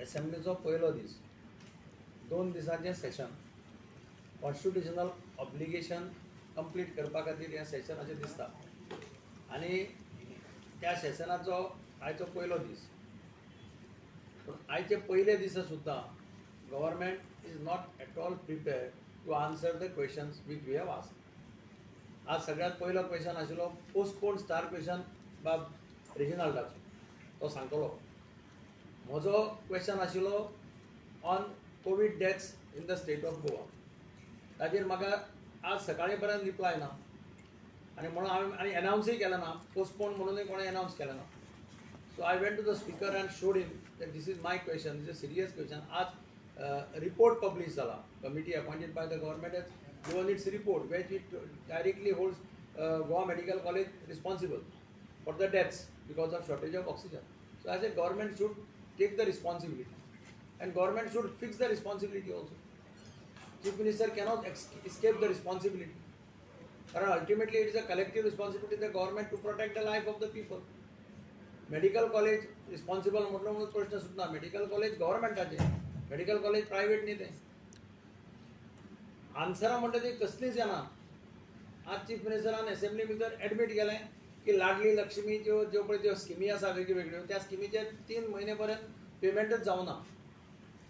असेंब्लीचो पयलो दीस 2 दिसांचें session constitutional obligation complete करपा खातीर ह्या सेशनाचें दिसता आनी त्या सेशनाचो आयचो पयलो दीस. पूण आयचे पयले दीस सुद्दां government is not at all prepared to answer the questions which we have asked. आज सगळ्यांत पयलो क्वेश्चन आशिल्लो पोस्टपोन स्टार क्वेश्चन बाब रेजिनाल्डाचो, तो सांगतलो. म्हजो क्वेश्चन आशिल्लो on Covid deaths in the state of Goa. ताजेर म्हाका आज सकाळी पर्यंत रिप्लाय ना आनी म्हणून हांवें आनी एनावन्सूय केलें ना, पोस्टपोन म्हणूनय कोणें एनावन्स केलें ना. So I went to the speaker and showed him that this is my question, this is a serious question. आज रिपोर्ट पब्लीश जाला. Committee appointed by the government has given its report where it directly holds Goa Medical College responsible for the deaths because of shortage of oxygen. So I said government should take the responsibility and government should fix the responsibility also. Chief Minister cannot escape the responsibility. But ultimately it is a collective responsibility of the government to protect the life of the people. Medical college responsible म्हणून प्रश्न सुद्धा. Medical college गव्हर्मेंटाचे, medical college private न्ही तें. आन्सरां म्हणटा ती कसलीच येना. आज चीफ मिनिस्टरान असेंब्ली भितर एडमीट केलें की लाडली लक्ष्मीच्यो ज्यो पळय त्यो स्किमी आसा वेगळ्यो त्या स्किमीचे 3 म्हयने पर्यंत पेमेंटच जावना.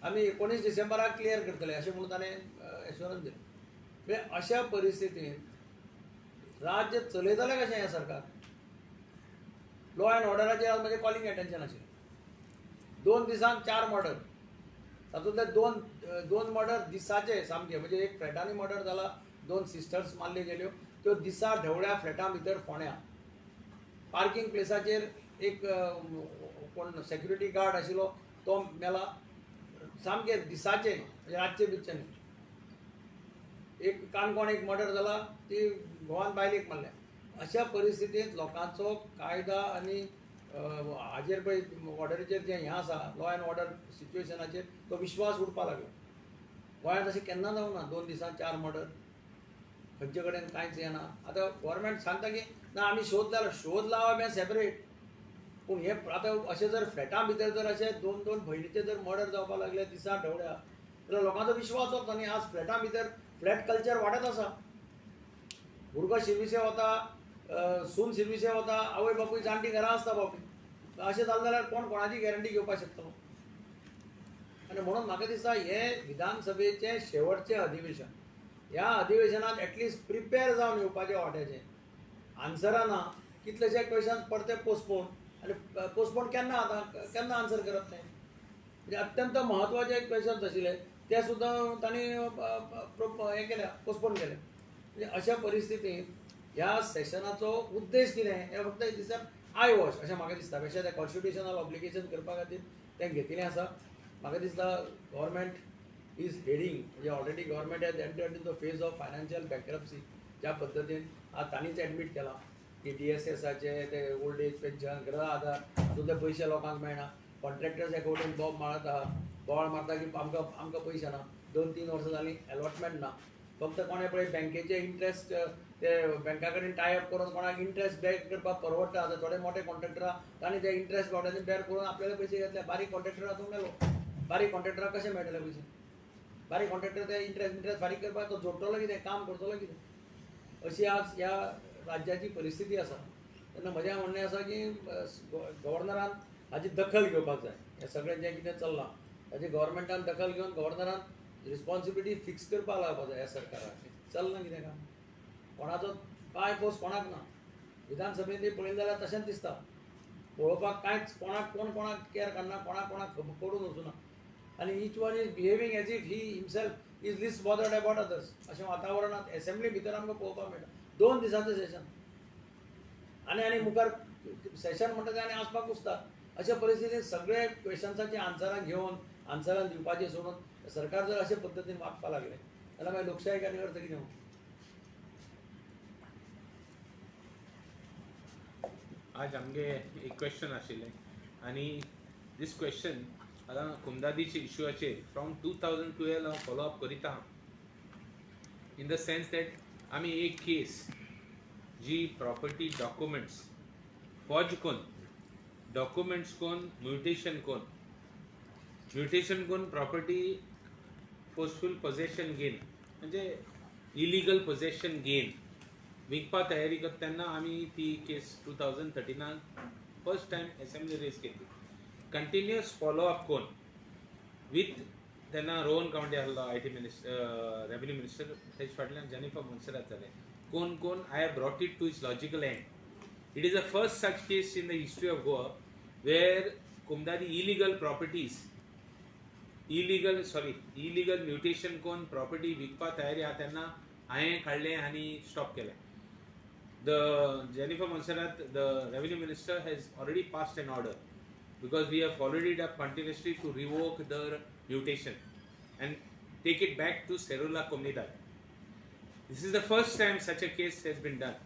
आमी 19 डिसेंबराक क्लियर करतले अशें म्हणून ताणें एश्योरन्स दिलें. म्हणजे अशा परिस्थितींत राज्य चलयतलें कशें हें सरकार? लॉ अँड ऑर्डराचेर आज म्हजें कॉलिंग एटेन्शन आशिल्लें. 2 दिसांक 4 मर्डर, तातूंतले दोन मर्डर दिसाचे सामके. म्हणजे एक फ्लॅटांनी मर्डर जाला, 2 सिस्टर्स मारल्यो गेल्यो त्यो दिसा ढवळ्या फ्लॅटा भितर फोंड्या. पार्किंग प्लेसाचेर एक कोण सेक्युरिटी गार्ड आशिल्लो तो मेला सामके दिसाचे, म्हणजे रातचे बितचे न्ही. एक काणकोण एक मर्डर जाला, ती घोवान बायलेक मारल्या. अशा परिस्थितींत लोकांचो कायदा आनी हाजेर पळय ऑर्डरीचेर जें हें आसा लॉ अँड ऑर्डर सिच्युएशनाचेर तो विश्वास उडपा लागलो. गोंयांत अशें केन्ना जावं ना. 2 दिसांक 4 मर्डर, खंयचे कडेन कांयच येना. आतां गव्हर्मेंट सांगता की ना आमी शोध लावप हें सेपरेट. पूण हे आतां अशें जर फ्लॅटां भितर जर अशें 2 भयणीचे जर मर्डर जावपाक लागले दिसा ढवळ्या जाल्यार लोकांचो विश्वास वता न्ही. आज फ्लॅटां भितर फ्लॅट कल्चर वाडत आसा. भुरगो शिर्विसे वता, सून शिर्विसे वता, आवय बापूय जाणटी घरां आसता बापूय. अशें जालें जाल्यार कोण कोणाची गॅरंटी घेवपाक शकतलो? आनी म्हणून म्हाका दिसता हें विधानसभेचें शेवटचें अधिवेशन. ह्या अधिवेशनात एटलिस्ट प्रिपेर जावन येवपाचें वाट्याचें. आन्सरां ना, कितलेशे क्वेश्चन परते पोस्टपोन. आनी पोस्टपोन केन्ना केन्ना आन्सर करप तें? म्हणजे अत्यंत म्हत्वाचे क्वेश्चन्स आशिल्ले ते सुद्दां तांणी हें केल्या, पोस्टपोन केले. म्हणजे अशा परिस्थितींत ह्या सेशनाचो उद्देश कितें हें फक्त दिसता आय वॉश अशें म्हाका दिसता. बेश्टें तें कॉन्स्टिट्युशनल ऑब्लिगेशन करपा खातीर तें घेतिल्लें आसा. म्हाका दिसता गव्हर्मेंट इज हेडिंग, म्हणजे already government has entered in the phase of financial bankruptcy. ज्या पद्दतीन आज तांणीच एडमीट केला की DSSचे ते ओल्ड एज पेन्शन, गृह आधार हातूंतले पयशे लोकांक मेळना. कॉन्ट्रॅक्टर्स अकाउंटींग बोब मारत आहा. बोवाळ मारता की आमकां पयशे ना. 2-3 वर्सां जालीं अलॉटमेंट ना. फक्त कोणें पळय बँकेचे इंट्रस्ट ते बँका कडेन टायअप करून कोणाक इंट्रस्ट बॅक करपाक परवडटा. आतां थोडे मोठे कॉन्ट्रॅक्टर आहा तांणी ते इंट्रस्ट गावड्यांनी बॅर करून आपल्याले पयशे घेतले. बारीक कॉन्ट्रॅक्टर हातूंत मेलो. बारीक कॉन्ट्रॅक्टराक कशे मेळटले पयशे? बारीक कॉन्ट्रॅक्टर ते इंट्रस्ट फारीक करपाक तो जोडटलो कितें, काम करतलो कितें? अशी आज ह्या राज्याची परिस्थिती आसा. तेन्ना म्हजें म्हणणें आसा की गव्हर्नरान हाची दखल घेवपाक जाय. हें सगळें जें कितें चल्लां ताची गव्हर्मेंटान दखल घेवन गव्हर्नरान रिस्पॉन्सिबिलिटी फिक्स करपाक लावपाक जाय ह्या सरकाराक. चलना कितें काम? कोणाचो पांय पोस कोणाक ना. विधानसभेंत पळयलें जाल्यार तशेंच दिसता. पळोवपाक कांयच कोणाक केअर करना, कोणाक पडून वचूना. आनी each one is behaving as if he himself is least bothered about others अशें वातावरणांत एसेंब्ली भितर आमकां पळोवपाक मेळटा. 2 दिसांचें सेशन आनी मुखार सेशन म्हणटा तें आनी आसपाक कुसता. अशा परिस्थितींत सगळे क्वेश्चन्साची आन्सरां घेवन आन्सरां दिवपाचें सोडून सरकार जर अशे पद्दतीन वागपाक लागलें जाल्यार मागीर लोकशायेक आनी अर्थ कितें? आज आमगे एक क्वेश्चन आशिल्लें आनी दीस क्वेश्चन आतां कुमदादीचे इश्यूचेर फ्रॉम 2012 हांव फॉलो अप करिता. इन द सेन्स दॅट आमी एक केस जी प्रॉपर्टी डॉक्युमेंट्स फॉर्ज कोन्न, डॉक्युमेंट्स कोन्न म्युटेशन कोन्न म्युटेशन करून प्रॉपर्टी फोर्सफुल पोजेशन गेन म्हणजे इलिगल पोजेशन गेन विकपा तयारी करता तेन्ना आमी ती case 2013 first time assembly raise केली. कंटिन्युअस फॉलो अप कोण विथ तेन्ना रोहन कावंटे आहलो IT मिनिस्टर रेव्हेन्यू मिनिस्टर तेज फाटल्यान जेनिफर मोन्सेरात जाले कोण I have brought it to its logical end. It is the first such case in the history of Goa where कुमदादी illegal mutation कोण property विकपा तयारी आहा तेन्ना हांवें काडलें आनी स्टॉप केलें. The Jennifer Monserrat, the revenue minister, has already passed an order because we have followed it up continuously to revoke the mutation and take it back to Cerula Comunidad. This is the first time such a case has been done.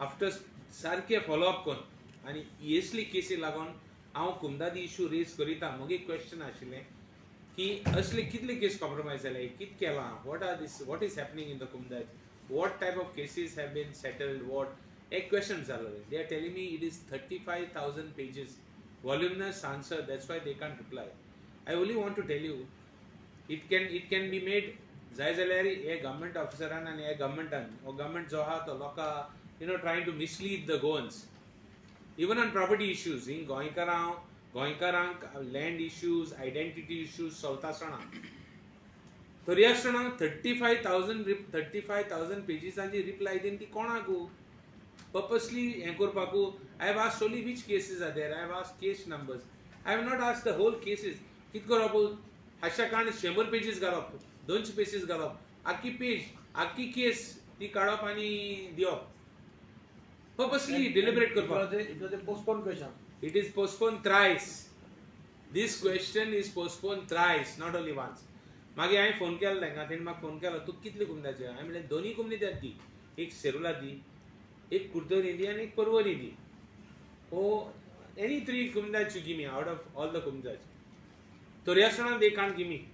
After सारखे follow-up कोण आनी येसली केसी लागून हांव कुमदादी issue raise करिता म्हगे question आशिल्लें की असले कितले केस कॉम्प्रोमाइज जाले कित केलां what is happening in the Kumdad, what type of cases have been settled, what एक question जालो. They are telling me it is 35,000 pages voluminous answer, that's why they can't reply. I only want to tell you it can be made जाय जाल्यार हे government ऑफिसरान आनी हे गव्हर्मेंटान हो government जो आहा तो लोकां trying to mislead the Goans even on property issues in गोंयकारांक land issues, identity issues solta आसतना तरी आसतना 35,000 पेजीसांची रिप्लाय दिन ती कोणाकू purposely हें करपाकू. I have asked only which cases are there, I have asked case numbers, I have not asked the whole cases. कित करप हाच्या कारण 100 पेजीस घालप 200 पेजीस घालप आख्खी पेज आख्खी केस ती काडप आनी दिवप purposely deliberate करपाक. It was a postponed question. It is postponed thrice. This question is postponed thrice, not only once. मागीर हांवें फोन केलो तांकां तेणी म्हाका फोन केलो तूं कितले कुमदाचे हांवें म्हणलें दोनी कुमदाच्यात दी एक सेरुला दी एक कुर्तोरी दी आनी एक परवरी दी. ओ any 3 kumdaj you give me out of all the kumdaj. So Riyasana they can't give me.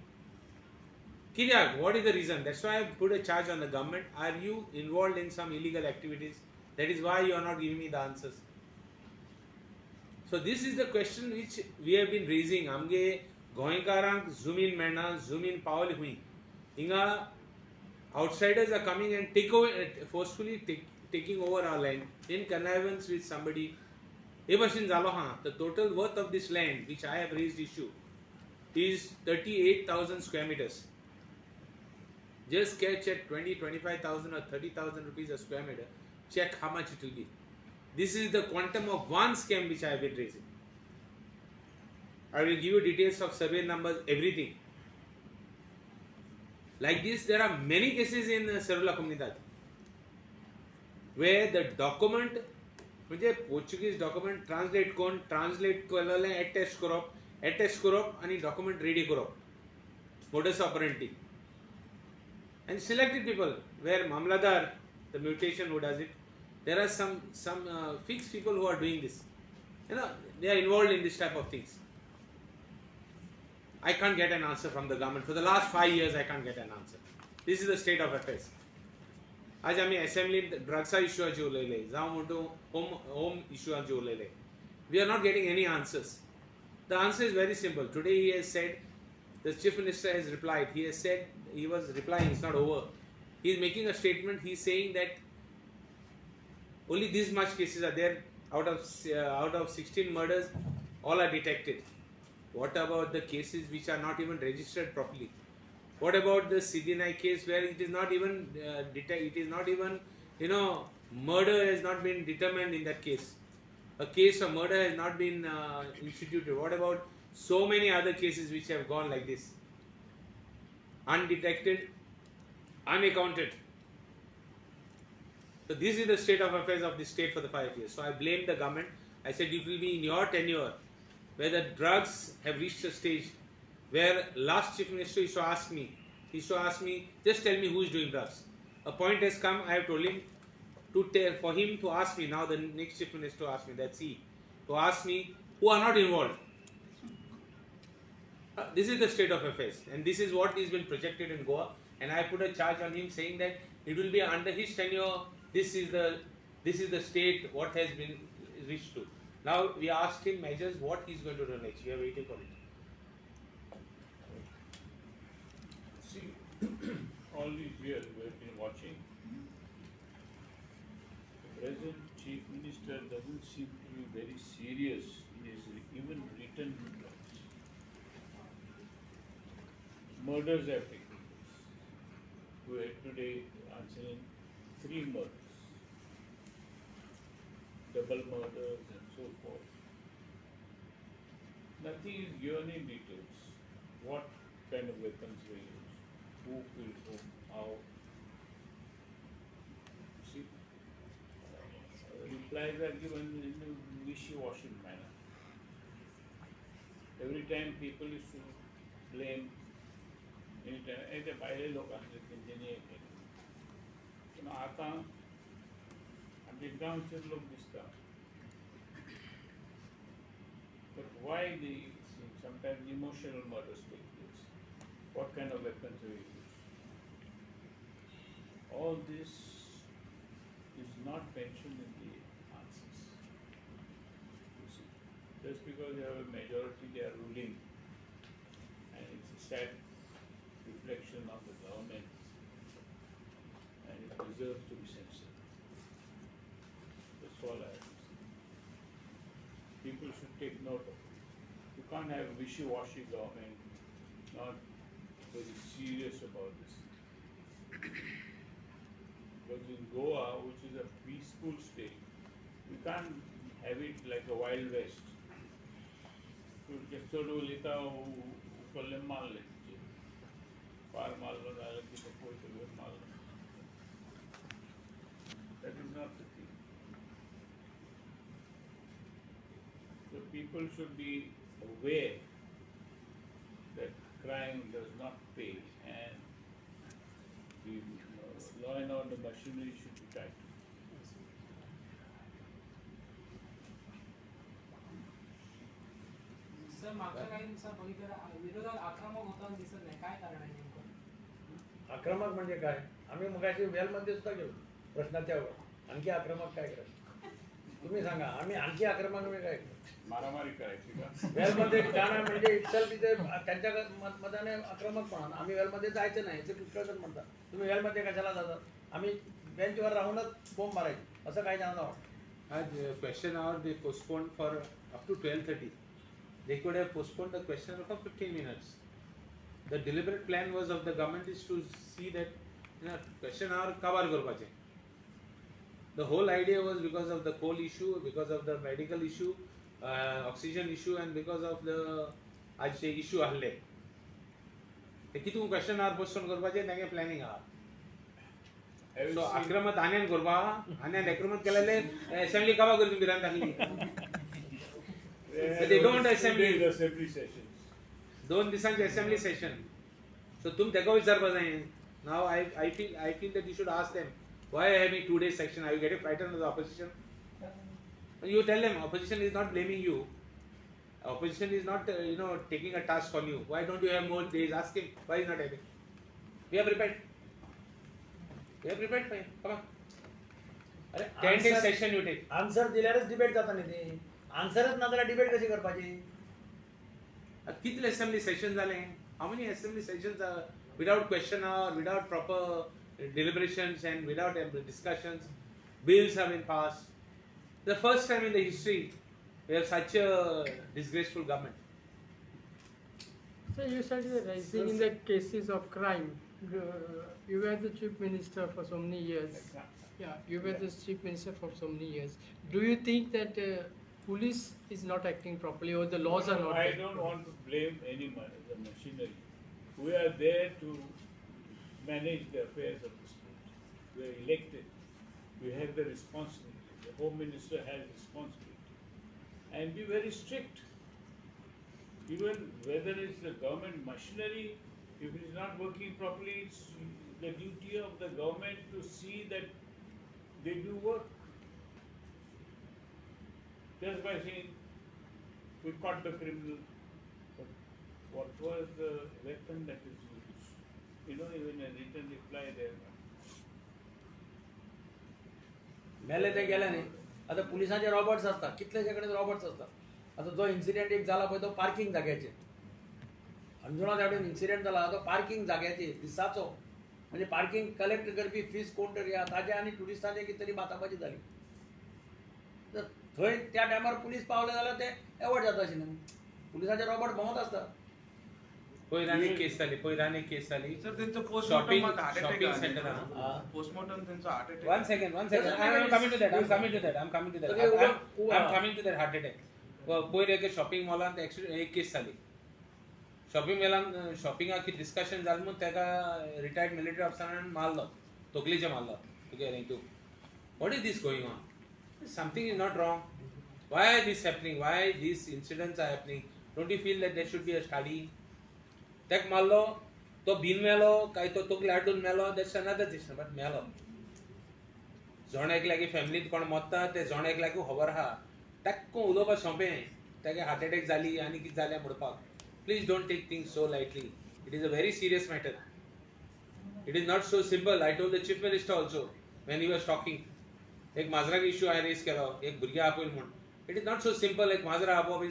Kiryak, what is the reason? That's why I put a charge on the government. Are you involved in some illegal activities? That is why you are not giving me the answers. So this is the question which we have been raising. Amge Goenkarank zoom in mena, zoom in Paul hui. Inga outsiders are coming and forcefully taking over our land in connivance with somebody. The total worth of this land which I have raised issue is 38,000 square meters. Just catch at 20, 25,000 or 30,000 rupees a square meter. Check how much it will be. This is the quantum of one scam which I have been raising. I will give you details of survey numbers, everything. Like this, there are many cases in Cerula Comunidad where the document, Portuguese document translate केलेले attest करप आणि document ready करप. Modus operandi. And selected people where Mamladar, the mutation who does it, there are some fixed people who are doing this. They are involved in this type of things. I can't get an answer from the government. For the last 5 years, I can't get an answer. This is the state of affairs. आज आम्ही assembly drugs issue जो उलयले, जावं म्हणतो home issue जो उलयले. We are not getting any answers. The answer is very simple. Today he has said, the chief minister has replied. He has said, he was replying, it's not over. He is making a statement. He is saying that only this much cases are there out of 16 murders, all are detected. What about the cases which are not even registered properly? What about the Sidinai case where it is not even murder has not been determined in that case. A case of murder has not been instituted. What about so many other cases which have gone like this? Undetected, unaccounted. So this is the state of affairs of the state for the 5 years. So I blame the government. I said it will be in your tenure where the drugs have reached a stage where last chief minister used to ask me, just tell me who is doing drugs. A point has come, I have told him for him to ask me, now the next chief minister to ask me, that's he, to ask me who are not involved. This is the state of affairs and this is what is been projected in Goa, and I put a charge on him saying that it will be under his tenure, this is the state what has been reached to. Now we asked him measures what he is going to do next. We are waiting for it. See, all these years we have been watching. The present chief minister doesn't seem to be very serious in his even written replies. Murders have taken place. We are today answering 3 murders, double murders and so forth. Nothing is given in details. What kind of weapons were used, who killed whom, how. See, replies are given in a wishy-washy manner. Every time people used to blame, anytime बाहेर लोकांचे त्यांनी हे केलं. पण आता आमचे गांवचे लोक दिसतात. But why sometimes emotional murders take place? What kind of weapons we use? All this is not mentioned in the answers. You see, just because they have a majority, they are ruling, and it's a sad reflection of the government, and it deserves to be censored. That's all I have to say. People should take note of it. You can't have a wishy-washy government, not very serious about this. Because in Goa, which is a peaceful state, you can't have it like a Wild West. So Kestodo Lita Ukolem Mal Par Mallo Alaki Mal. That is not the thing. So people should be aware that crime does not pay, and the law and order machinery should be tight. Sir मागच्या काही दिवसांपूर्वी विरोधात आक्रमक होताना दिसत नाही, काय कारण आहे नेमकं? आक्रमक म्हणजे काय? आम्ही मगाशी वेलमध्ये सुद्धा गेलो प्रश्नाच्या वर. आणखी आक्रमक काय करायचं तुम्ही सांगा. आम्ही आणखी आक्रमक म्हणजे काय मारामारी करायची का? वेलमध्ये जाणं म्हणजे इटसेल्फ तिथे त्यांच्या मताने आक्रमकपणा. आम्ही वेलमध्ये जायचं नाही ते पुष्कळ जण म्हणतात. तुम्ही वेलमध्ये कशाला जातात? आम्ही बेंचवर राहूनच बोंब मारायची असं काही जणांना वाटतं. आज question hour they postponed for up to 12:30. They could have postponed the question hour for 15 minutes. The deliberate plan was of the government is to see that question hour cover करपाचे. The whole idea was because of the coal issue, because of the medical issue, oxygen issue, and because of the आज जे issue आहले. ते कितू question hour postpone करपाचे तेंगे planning आहा. Have you So seen- आक्रमक आन्यान करपा आन्यान आक्रमक केलेले assembly कवा करपी बिरान टाकली. They don't assembly. Today's assembly sessions. 2 दिसांचे assembly session. So तुम तेका विचारपा जाय. Now I feel that you should ask them why I have a 2 days section. Are you getting frightened of the opposition? You tell them opposition is not blaming you. Opposition is not taking a task on you. Why don't you have more days? Ask him why he's not having. We are prepared. We are prepared for him. Come on. अरे 10 days session you take. Answer दिल्यारच debate जाता न्ही ती. आन्सरच ना जाल्यार debate कशी करपाची? कितले assembly sessions झाले? How many assembly sessions are without question hour, without proper deliberations, and without discussions? Bills have been passed. The first time in the history we have such a disgraceful government. So you said that rising in the cases of crime. You were the chief minister for so many years. Yeah, you were the chief minister for so many years. Do you think that police is not acting properly or the laws are not? I don't want to blame anyone, the machinery. We are there to manage the affairs of the state. We are elected. We have the responsibility. The Home Minister has responsibility. And be very strict. Even whether it's the government machinery, if it is not working properly, it's the duty of the government to see that they do work. Just by saying, we caught the criminal, but what was the weapon that is used? Even a written reply there. मेले ते गेले न्ही. आता पुलिसांचे Roberts असतात, कितलेशे कडेन Roberts असतात. आता जो इन्सिडेंट एक झाला पळय तो पार्किंग जाग्याचेर. अंजुणा सायडीन इन्सिडेंट जाला तो पार्किंग जाग्याची दिसाचो म्हणजे पार्किंग कलेक्ट करपी फीस कोण तरी आहा ताजे आनी ट्युरिस्टांचे कितें तरी बाताबाजी जाली तर थंय त्या टायमार पुलीस पावले जाल्यार ते एवॉर्ड जाता आशिल्लें पुलिसाचे रोबोट भोंवत आसता पयरान एक केस जाली सर त्यांचं shopping postmortem heart shopping attack centre postmortem त्यांचं heart attack One second. I'm coming to that. I'm coming to that. I'm coming to that heart attack. पयर एक शॉपिंग मॉलांत एक केस जाली शॉपिंग मॉलांत शॉपिंगाक कितें डिस्कशन जालें म्हूण ताका रिटायर्ड मिलिटरी ऑफिसरान मारलो तकलेचे मारलो तुगे तूं what is this going on something is not wrong why this happening why this incidents are happening don't you feel that there should be a study ताका मारलो तो बीन मेलो काय तो तकले हाडून मेलो दॅट्स अनदर डिसिजन बट मेलो जोण एकल्या की फॅमिलींत कोण मरता ते जोण एकल्याक खबर आहा ताका उलोवपाक सोंपें ताका हार्ट अटॅक जाली आनी कितें जालें म्हणपाक please don't take things so lightly it is a very serious matter it is not so simple I told the chief minister also when he was talking एक माजराक इश्यू हांवें रेज केलो एक भुरगें आपयल म्हूण it is not so simple एक माजरा आपोवप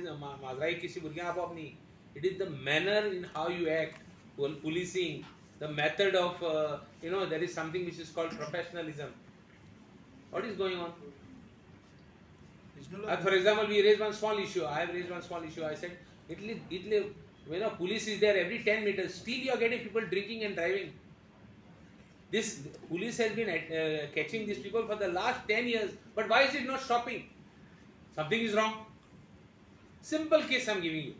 माजराक किसी भुरग्यां आपोवप न्ही it is the manner in how you act policing the method of there is something which is called professionalism. What is going on? For example, we raised one small issue. I have raised one small issue. I said Italy police is there every 10 meters. Still you are getting people drinking and driving. This police has been catching these people for the last 10 years. But why is it not stopping? Something is wrong. Simple case I am giving you.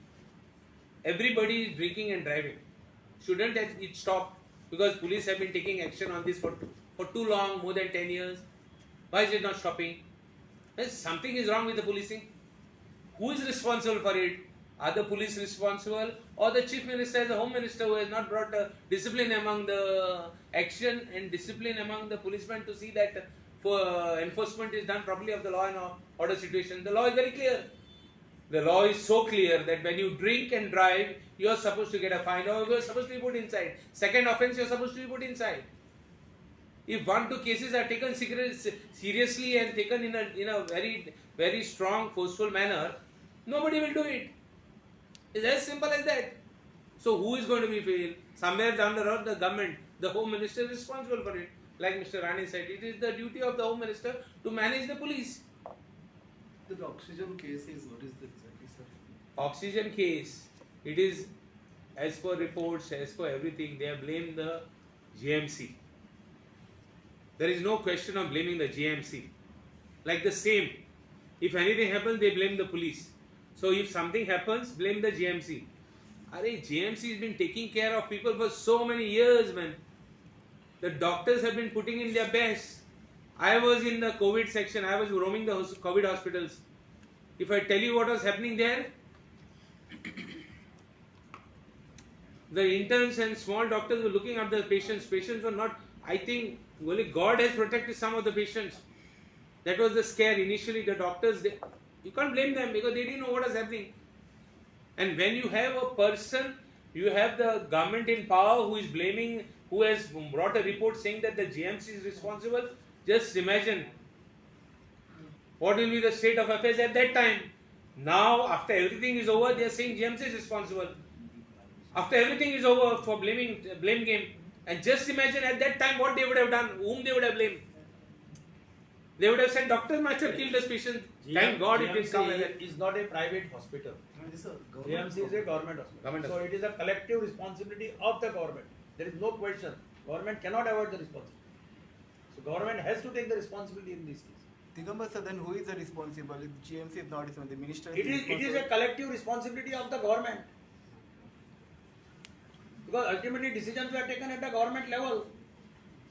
Everybody is drinking and driving. Shouldn't it stop? Because police have been taking action on this for too long, more than 10 years. Why is it not stopping? Something is wrong with the policing. Who is responsible for it? Are the police responsible, or the chief minister as the home minister who has not brought discipline among the action and discipline among the policemen to see that enforcement is done properly of the law and order situation? The law is very clear. The law is so clear that when you drink and drive, you are supposed to get a fine or you are supposed to be put inside. Second offense, you are supposed to be put inside. If 1-2 cases are taken seriously and taken in a very, very strong, forceful manner, nobody will do it. It's as simple as that. So who is going to be failed? Somewhere down the road, the government, the home minister is responsible for it. Like Mr. Rani said, it is the duty of the home minister to manage the police. The oxygen case is what is the exactly, sir? Oxygen case, it is as per reports, as per everything, they have blamed the GMC. There is no question of blaming the GMC. Like the same, if anything happens, they blame the police. So if something happens, blame the GMC. GMC has been taking care of people for so many years, man. The doctors have been putting in their best. I was in the COVID section, I was roaming the COVID hospitals. If I tell you what was happening there, the interns and small doctors were looking at the patients. Patients were not, I think, only God has protected some of the patients. That was the scare. Initially, the doctors, you can't blame them because they didn't know what was happening. And when you have a person, you have the government in power who is blaming, who has brought a report saying that the GMC is responsible, just imagine what will be the state of affairs at that time. Now, after everything is over, they are saying GMC is responsible. After everything is over for blame game. And just imagine at that time what they would have done, whom they would have blamed. They would have said, Dr. might have killed this patient. Thank God it didn't come like that. GMC is not a private hospital. This is a GMC is a government hospital. Government So it is a collective responsibility of the government. There is no question. Government cannot avoid the responsibility. So government has to take the responsibility in this case. Digambar sir, then who is the responsible? If GMC is not responsible, the minister It is a collective responsibility of the government. Because ultimately decisions were taken at the government level.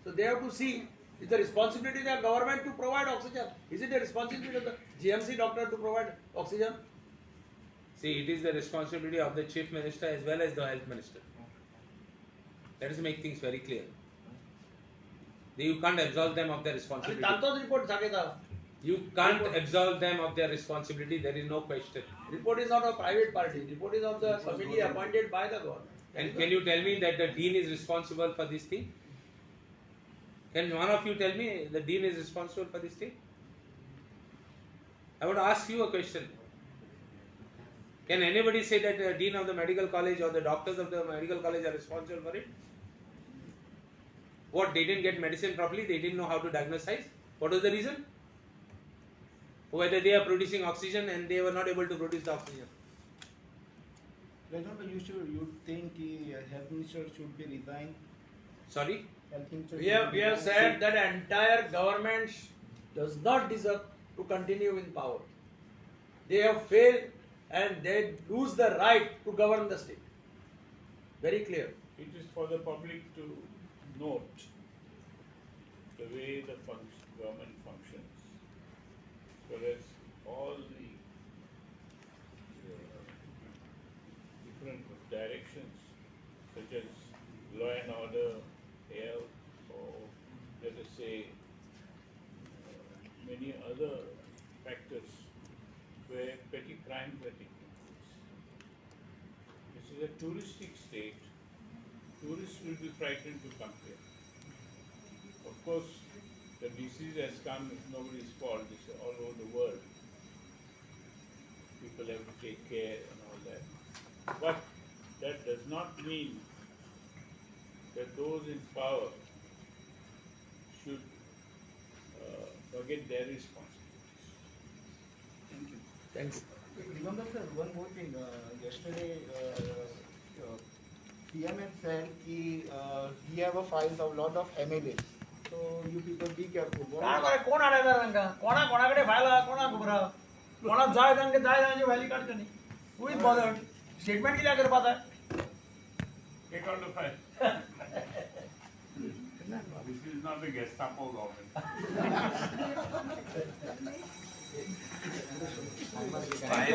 So they have to see, is the responsibility of the government to provide oxygen? Is it the responsibility of the GMC doctor to provide oxygen? See, it is the responsibility of the chief minister as well as the health minister. Let us make things very clear. You can't absolve them of their responsibility. तांतोच report दाखयता. You can't absolve them of their responsibility, there is no question. Report is not of private party. Report is of the committee appointed by the government. And can you tell me that the dean is responsible for this thing? Can one of you tell me the dean is responsible for this thing? I want to ask you a question. Can anybody say that the dean of the medical college or the doctors of the medical college are responsible for it? What, they didn't get medicine properly, they didn't know how to diagnose? What was the reason? Whether they are producing oxygen and they were not able to produce the oxygen. For example, you think health minister should be resigned? Sorry? Health minister We should have be resigned? said that entire government does not deserve to continue in power. They have failed and they lose the right to govern the state. Very clear. It is for the public to note the way the government functions, whereas all the different directions, such as law and order, health, or let us say many other factors where petty crimes are taking place. This is a touristic state. Tourists will be frightened to come here. Of course, the disease has come, it's nobody's fault, it's all over the world. People have to take care and all that. But that does not mean that those in power should forget their responsibilities. Thank you. Thanks. Remember, sir, one more thing. Yesterday, PM had said he have a files of lot of MLAs. So you people be careful. काय करे कोण आडायला तांकां कोणा कोणाकडे file आहा कोणा खबर आहा कोणा जाय तांकां जाय तांची व्हॅली काडटा न्ही हू इज बॉदर्ड स्टेटमेंट कित्याक करपाक जाय Take out the file. This is not the Gestapo government. I